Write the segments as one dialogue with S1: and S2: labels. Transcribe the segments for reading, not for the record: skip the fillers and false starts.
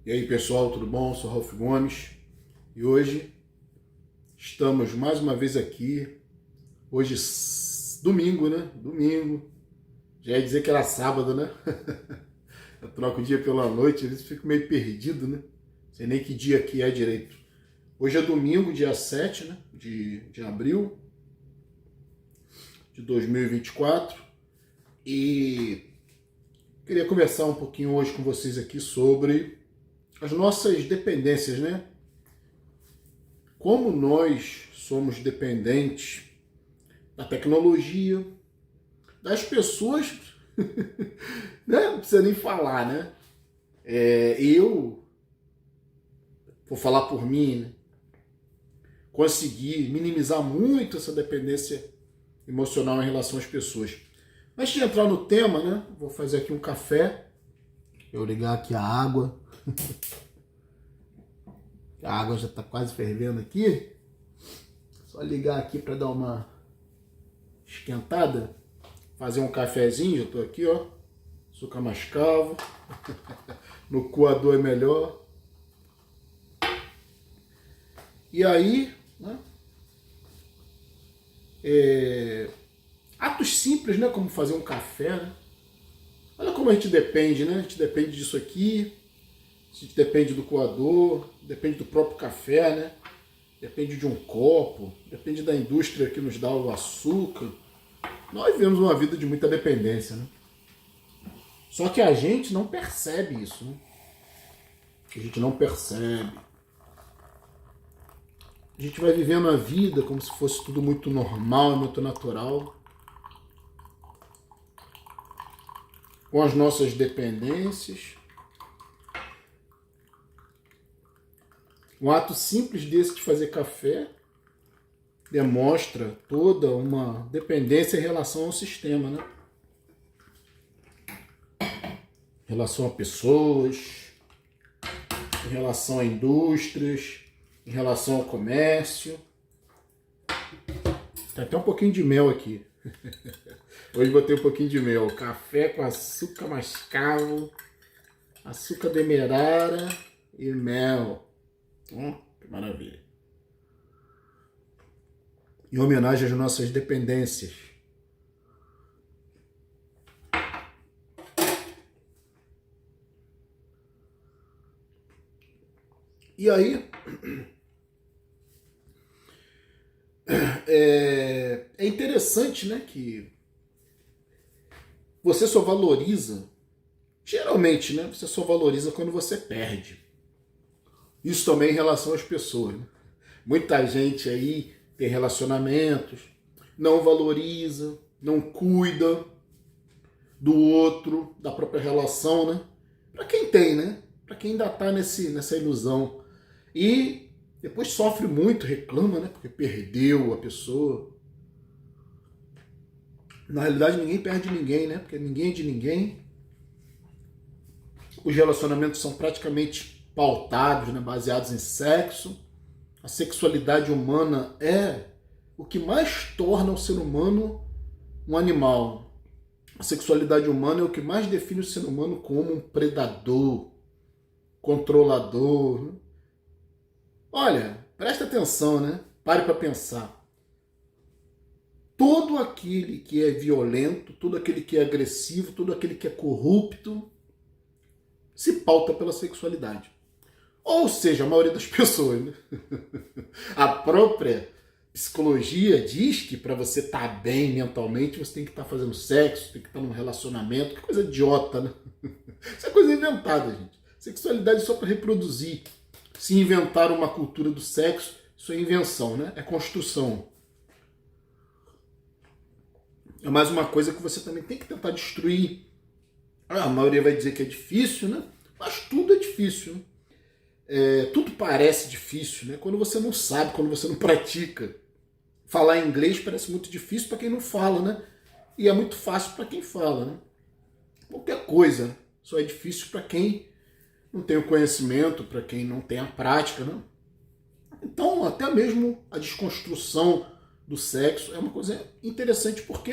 S1: E aí pessoal, tudo bom? Eu sou Ralf Gomes e hoje estamos mais uma vez aqui. Hoje, domingo, né? Domingo. Já ia dizer que era sábado, né? Eu troco o dia pela noite, às vezes fico meio perdido, né? Não sei nem que dia que é direito. Hoje é domingo, dia 7, né? de abril de 2024 e queria conversar um pouquinho hoje com vocês aqui sobre as nossas dependências, né? Como nós somos dependentes da tecnologia, das pessoas, né? Não precisa nem falar, né? Eu, vou falar por mim, né? Consegui minimizar muito essa dependência emocional em relação às pessoas. Antes de entrar no tema, né? Vou fazer aqui um café. Eu ligar aqui a água. A água já está quase fervendo aqui. Só ligar aqui para dar uma esquentada. Fazer um cafezinho, já estou aqui, ó. Açúcar mascavo. No coador é melhor. E aí, né? Atos simples, né? Como fazer um café, né? Olha como a gente depende, né? A gente depende disso aqui. A gente depende do coador, depende do próprio café, né? Depende de um copo, depende da indústria que nos dá o açúcar. Nós vivemos uma vida de muita dependência, né? Só que a gente não percebe isso, né? A gente não percebe. A gente vai vivendo a vida como se fosse tudo muito normal e muito natural. Com as nossas dependências. Um ato simples desse de fazer café demonstra toda uma dependência em relação ao sistema, né? Em relação a pessoas, em relação a indústrias, em relação ao comércio. Tem até um pouquinho de mel aqui. Hoje botei um pouquinho de mel. Café com açúcar mascavo, açúcar demerara e mel. Que maravilha. Em homenagem às nossas dependências. E aí, é interessante, né, que você só valoriza, geralmente, né, você só valoriza quando você perde. Isso também em relação às pessoas, né? Muita gente aí tem relacionamentos, não valoriza, não cuida do outro, da própria relação, né? Para quem tem, né? Para quem ainda tá nessa ilusão. E depois sofre muito, reclama, né? Porque perdeu a pessoa. Na realidade, ninguém perde ninguém, né? Porque ninguém é de ninguém. Os relacionamentos são praticamente pautados, né? Baseados em sexo. A sexualidade humana é o que mais torna o ser humano um animal. A sexualidade humana é o que mais define o ser humano como um predador, controlador. Olha, presta atenção, né? Pare para pensar. Todo aquele que é violento, todo aquele que é agressivo, todo aquele que é corrupto, se pauta pela sexualidade. Ou seja, a maioria das pessoas, né? A própria psicologia diz que para você estar bem mentalmente, você tem que estar fazendo sexo, tem que estar num relacionamento. Que coisa idiota, né? Isso é coisa inventada, gente. Sexualidade é só para reproduzir. Se inventar uma cultura do sexo, isso é invenção, né? É construção. É mais uma coisa que você também tem que tentar destruir. A maioria vai dizer que é difícil, né? Mas tudo é difícil, né? Tudo parece difícil, né? Quando você não sabe, quando você não pratica. Falar inglês parece muito difícil para quem não fala, né? E é muito fácil para quem fala, né? Qualquer coisa só é difícil para quem não tem o conhecimento, para quem não tem a prática, né? Então, até mesmo a desconstrução do sexo é uma coisa interessante porque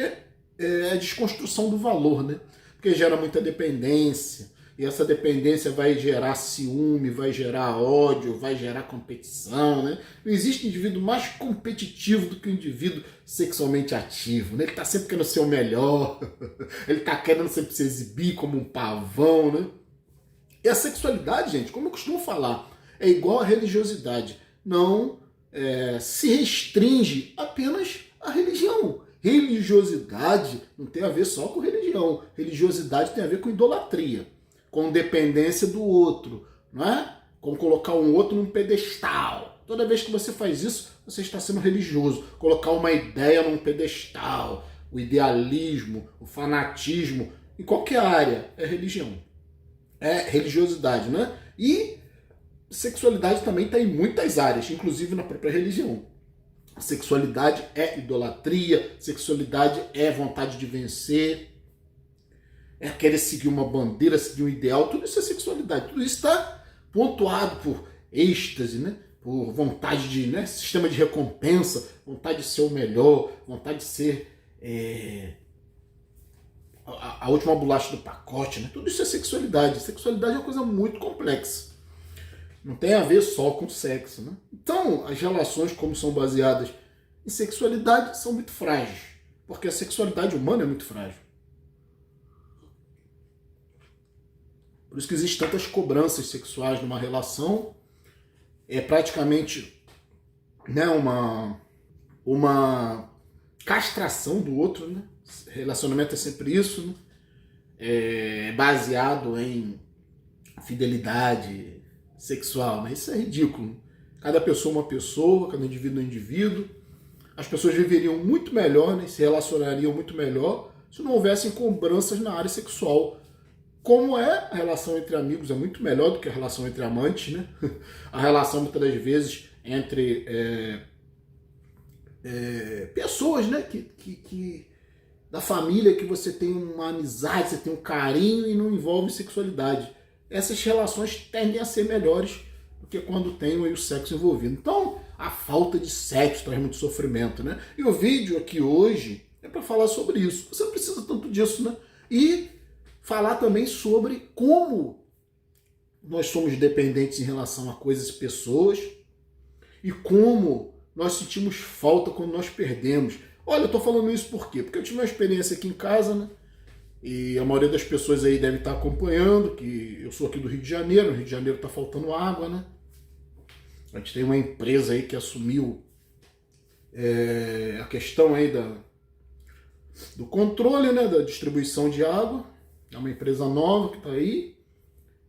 S1: é a desconstrução do valor, né? Porque gera muita dependência, E essa dependência vai gerar ciúme, vai gerar ódio, vai gerar competição, né? Não existe indivíduo mais competitivo do que o indivíduo sexualmente ativo, né? Ele está sempre querendo ser o melhor, ele está querendo sempre se exibir como um pavão, né? E a sexualidade, gente, como eu costumo falar, é igual à religiosidade. Não se restringe apenas à religião. Religiosidade não tem a ver só com religião. Religiosidade tem a ver com idolatria, com dependência do outro, não é? Com colocar um outro num pedestal. Toda vez que você faz isso, você está sendo religioso. Colocar uma ideia num pedestal, o idealismo, o fanatismo, em qualquer área, é religião. É religiosidade, né? E sexualidade também está em muitas áreas, inclusive na própria religião. Sexualidade é idolatria, sexualidade é vontade de vencer, é querer seguir uma bandeira, seguir um ideal, tudo isso é sexualidade. Tudo isso está pontuado por êxtase, né? Por vontade de, né? Sistema de recompensa, vontade de ser o melhor, vontade de ser a última bolacha do pacote, né? Tudo isso é sexualidade. Sexualidade é uma coisa muito complexa. Não tem a ver só com sexo, né? Então, as relações, como são baseadas em sexualidade, são muito frágeis. Porque a sexualidade humana é muito frágil. Por isso que existem tantas cobranças sexuais numa relação. É praticamente, né, uma castração do outro, né? Relacionamento é sempre isso, né? É baseado em fidelidade sexual, né? Isso é ridículo. Cada pessoa é uma pessoa, cada indivíduo é um indivíduo. As pessoas viveriam muito melhor, né? Se relacionariam muito melhor se não houvessem cobranças na área sexual. Como é a relação entre amigos, é muito melhor do que a relação entre amantes, né? A relação, muitas das vezes, entre pessoas, né? Da família, que você tem uma amizade, você tem um carinho e não envolve sexualidade. Essas relações tendem a ser melhores do que quando tem o sexo envolvido. Então, a falta de sexo traz muito sofrimento, né? E o vídeo aqui hoje é para falar sobre isso. Você não precisa tanto disso, né? E falar também sobre como nós somos dependentes em relação a coisas e pessoas e como nós sentimos falta quando nós perdemos. Olha, eu tô falando isso por quê? Porque eu tive uma experiência aqui em casa, né? E a maioria das pessoas aí deve estar acompanhando, que eu sou aqui do Rio de Janeiro, no Rio de Janeiro tá faltando água, né? A gente tem uma empresa aí que assumiu a questão aí do controle, né, da distribuição de água. É uma empresa nova que está aí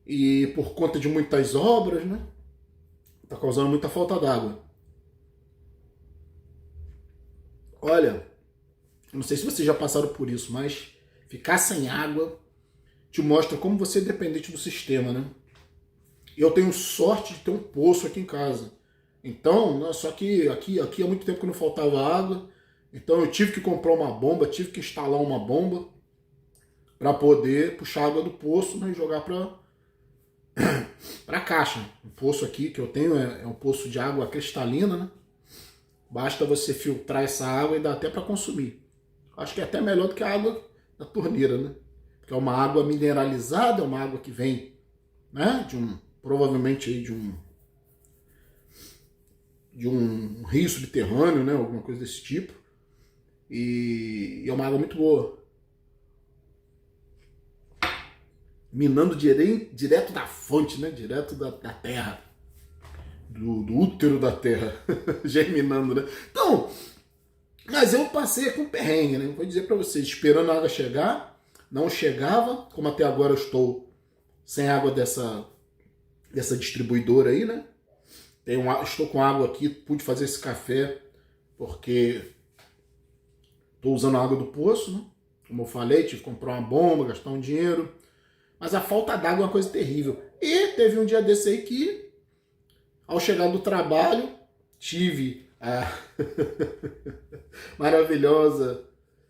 S1: e por conta de muitas obras, né, está causando muita falta d'água. Olha, eu não sei se vocês já passaram por isso, mas ficar sem água te mostra como você é dependente do sistema, né? Eu tenho sorte de ter um poço aqui em casa. Então, só que aqui há muito tempo que não faltava água. Então eu tive que comprar uma bomba, tive que instalar uma bomba para poder puxar água do poço, né, e jogar para a caixa. O poço aqui que eu tenho é um poço de água cristalina, né? Basta você filtrar essa água e dá até para consumir. Acho que é até melhor do que a água da torneira, né? Porque é uma água mineralizada, é uma água que vem, né, provavelmente aí de um rio subterrâneo, né, alguma coisa desse tipo. E é uma água muito boa. Minando direto da fonte, né? Direto da terra. Do útero da terra. Germinando, né? Então, mas eu passei com perrengue, né? Vou dizer para vocês, esperando a água chegar, não chegava, como até agora eu estou sem água dessa distribuidora aí, né? Estou com água aqui, pude fazer esse café, porque estou usando a água do poço, né? Como eu falei, tive que comprar uma bomba, gastar um dinheiro. Mas a falta d'água é uma coisa terrível. E teve um dia desse aí que, ao chegar do trabalho, tive a maravilhosa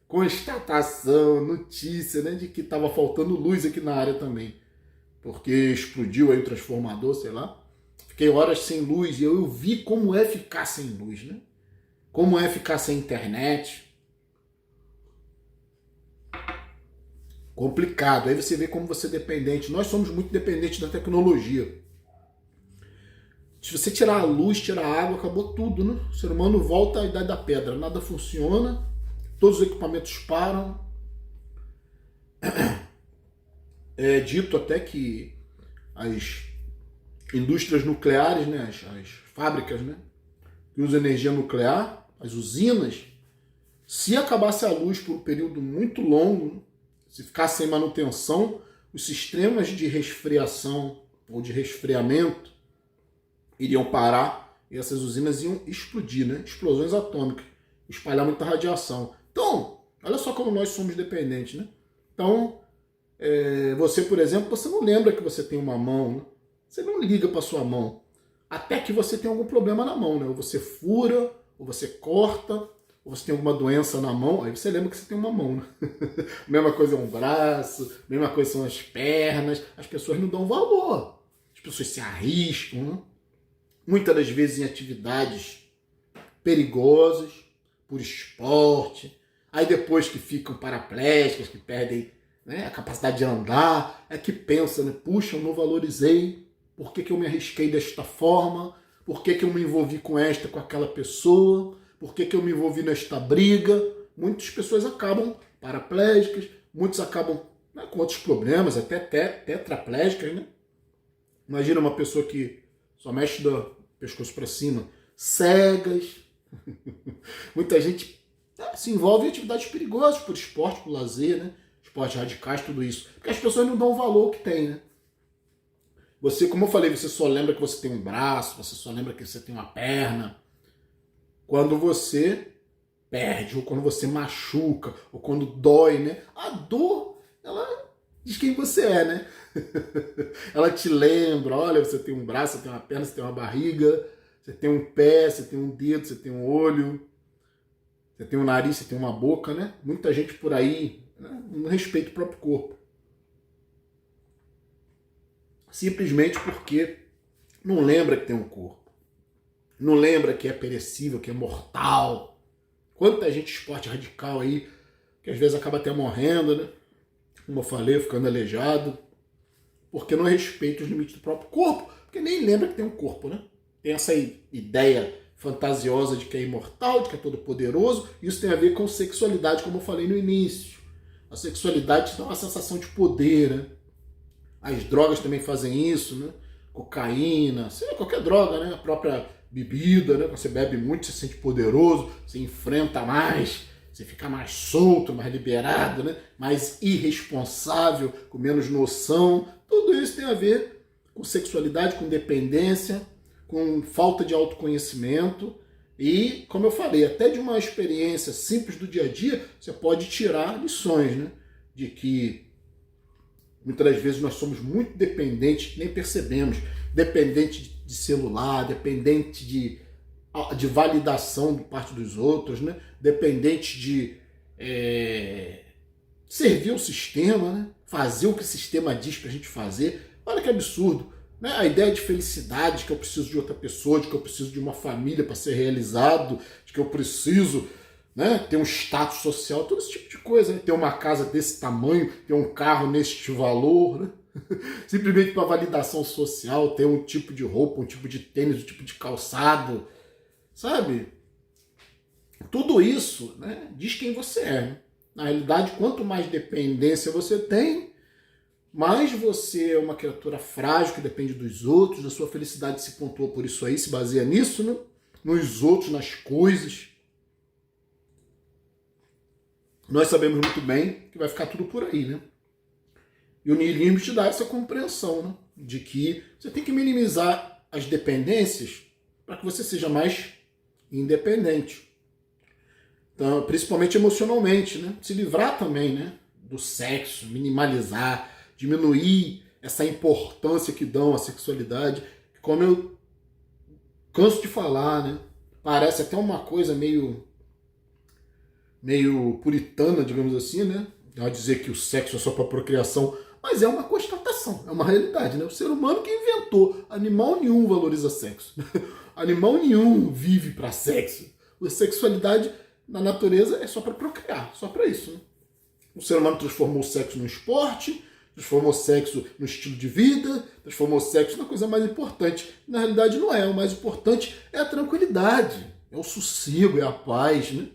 S1: constatação, notícia, né, de que estava faltando luz aqui na área também. Porque explodiu aí o transformador, sei lá. Fiquei horas sem luz e eu vi como é ficar sem luz, né? Como é ficar sem internet. complicado. Aí você vê como você é dependente. Nós somos muito dependentes da tecnologia. Se você tirar a luz, tirar a água, acabou tudo, né? O ser humano volta à idade da pedra. Nada funciona, todos os equipamentos param. É dito até que as indústrias nucleares, né, as fábricas, né, que usam energia nuclear, as usinas, se acabasse a luz por um período muito longo, se ficasse sem manutenção, os sistemas de resfriação ou de resfriamento iriam parar e essas usinas iam explodir, né? Explosões atômicas, espalhar muita radiação. Então, olha só como nós somos dependentes, né? Então, você, por exemplo, você não lembra que você tem uma mão, né? Você não liga para sua mão, até que você tem algum problema na mão, né? Ou você fura, ou você corta, ou você tem alguma doença na mão, aí você lembra que você tem uma mão, né? Mesma coisa é um braço, mesma coisa são as pernas, as pessoas não dão valor, as pessoas se arriscam, né? Muitas das vezes em atividades perigosas, por esporte, aí depois que ficam paraplégicas, que perdem, né, a capacidade de andar, é que pensa, né, puxa, eu não valorizei, por que eu me arrisquei desta forma, por que eu me envolvi com aquela pessoa, por que eu me envolvi nesta briga. Muitas pessoas acabam paraplégicas, muitos acabam, né, com outros problemas, até tetraplégicas, né? Imagina uma pessoa que só mexe do pescoço para cima, cegas. Muita gente se envolve em atividades perigosas por esporte, por lazer, né? Esportes radicais, tudo isso. Porque as pessoas não dão o valor que tem, né? Você, como eu falei, você só lembra que você tem um braço, você só lembra que você tem uma perna quando você perde, ou quando você machuca, ou quando dói, né? A dor, ela diz quem você é, né? Ela te lembra, olha, você tem um braço, você tem uma perna, você tem uma barriga, você tem um pé, você tem um dedo, você tem um olho, você tem um nariz, você tem uma boca, né? Muita gente por aí, né, não respeita o próprio corpo. Simplesmente porque não lembra que tem um corpo. Não lembra que é perecível, que é mortal. Quanta gente esporte radical aí, que às vezes acaba até morrendo, né? Como eu falei, ficando aleijado, porque não respeita os limites do próprio corpo, porque nem lembra que tem um corpo, né? Tem essa ideia fantasiosa de que é imortal, de que é todo poderoso. Isso tem a ver com sexualidade, como eu falei no início. A sexualidade te dá uma sensação de poder, né? As drogas também fazem isso, né? Cocaína, sei lá, qualquer droga, né? A própria bebida, né? Quando você bebe muito, você se sente poderoso, você enfrenta mais, você fica mais solto, mais liberado, né? Mais irresponsável, com menos noção. Tudo isso tem a ver com sexualidade, com dependência, com falta de autoconhecimento. E, como eu falei, até de uma experiência simples do dia a dia, você pode tirar lições, né? De que muitas das vezes nós somos muito dependentes, nem percebemos, dependente de celular, dependente de validação por parte dos outros, né? Dependente de servir o sistema, né? Fazer o que o sistema diz pra gente fazer. Olha que absurdo, né? A ideia de felicidade, de que eu preciso de outra pessoa, de que eu preciso de uma família para ser realizado, de que eu preciso, né, ter um status social, todo esse tipo de coisa, né? Ter uma casa desse tamanho, ter um carro neste valor, né? Simplesmente para validação social, ter um tipo de roupa, um tipo de tênis, um tipo de calçado, sabe? Tudo isso, né, diz quem você é, né? Na realidade, quanto mais dependência você tem, mais você é uma criatura frágil que depende dos outros, a sua felicidade se pontua por isso aí, se baseia nisso, né? Nos outros, nas coisas. Nós sabemos muito bem que vai ficar tudo por aí, né? E o niilismo te dá essa compreensão, né? De que você tem que minimizar as dependências para que você seja mais independente. Então, principalmente emocionalmente, né? Se livrar também, né, do sexo, minimalizar, diminuir essa importância que dão à sexualidade. Como eu canso de falar, né? Parece até uma coisa meio puritana, digamos assim, né? Ela dizer que o sexo é só para procriação, mas é uma constatação, é uma realidade, né? O ser humano que inventou, animal nenhum valoriza sexo. Animal nenhum vive para sexo. A sexualidade na natureza é só para procriar, só para isso, né? O ser humano transformou o sexo no esporte, transformou o sexo no estilo de vida, transformou o sexo na coisa mais importante. Na realidade não é. O mais importante é a tranquilidade, é o sossego, é a paz, né?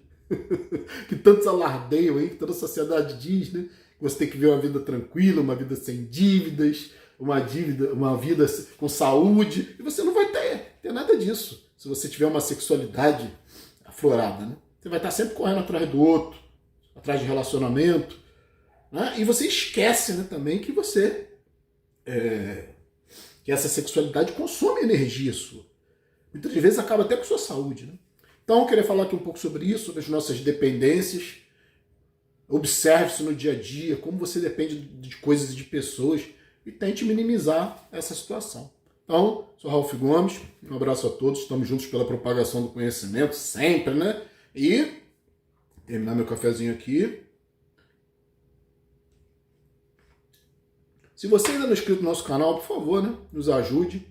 S1: Que tantos alardeiam aí, que toda a sociedade diz, né? Que você tem que viver uma vida tranquila, uma vida sem dívidas, uma vida com saúde, e você não vai ter nada disso. Se você tiver uma sexualidade aflorada, né? Você vai estar sempre correndo atrás do outro, atrás de relacionamento, né? E você esquece, né, também que que essa sexualidade consome energia sua. Muitas vezes acaba até com a sua saúde, né? Então eu queria falar aqui um pouco sobre isso, sobre as nossas dependências. Observe-se no dia a dia, como você depende de coisas e de pessoas, e tente minimizar essa situação. Então, sou Ralph Gomes, um abraço a todos, estamos juntos pela propagação do conhecimento, sempre, né? E terminar meu cafezinho aqui. Se você ainda não é inscrito no nosso canal, por favor, né, nos ajude.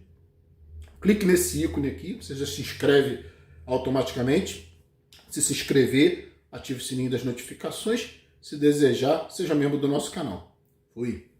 S1: Clique nesse ícone aqui, você já se inscreve automaticamente. Se inscrever, ative o sininho das notificações. Se desejar, seja membro do nosso canal. Fui!